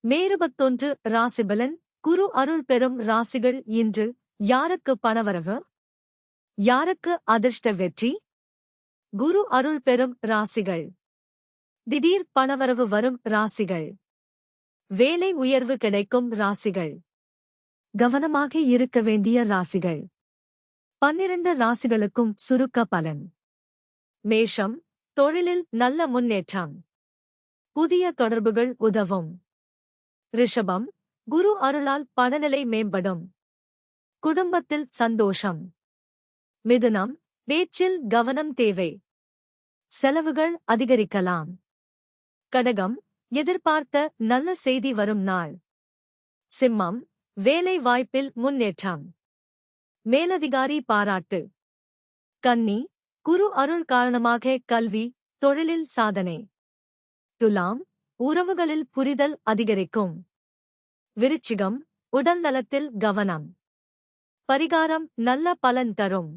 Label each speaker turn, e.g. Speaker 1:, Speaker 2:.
Speaker 1: மே 21 ராசிபலன். குரு அருள் பெறும் ராசிகள் இன்று. யாருக்கு பணவரவு? யாருக்கு அதிர்ஷ்ட வெற்றி? குரு அருள் பெறும் ராசிகள். திடீர் பணவரவு வரும் ராசிகள். வேலை உயர்வு கிடைக்கும் ராசிகள். கவனமாக இருக்க வேண்டிய ராசிகள். 12 ராசிகளுக்கும் சுருக்க பலன். மேஷம், தொழிலில் நல்ல முன்னேற்றம். புதிய தொடர்புகள் உதவும். ரிஷபம், குரு அருளால் பணநிலை மேம்படும். குடும்பத்தில் சந்தோஷம். மிதுனம், பேச்சில் கவனம் தேவை. செலவுகள் அதிகரிக்கலாம். கடகம், எதிர்பார்த்த நல்ல செய்தி வரும் நாள். சிம்மம், வேலை வாய்ப்பில் முன்னேற்றம். மேலதிகாரி பாராட்டு. கன்னி, குரு அருள் காரணமாக கல்வி, தொழிலில் சாதனை. துலாம், உறவுகளில் புரிதல் அதிகரிக்கும். விருச்சிகம், உடல் நலத்தில் கவனம். பரிகாரம் நல்ல பலன் தரும்.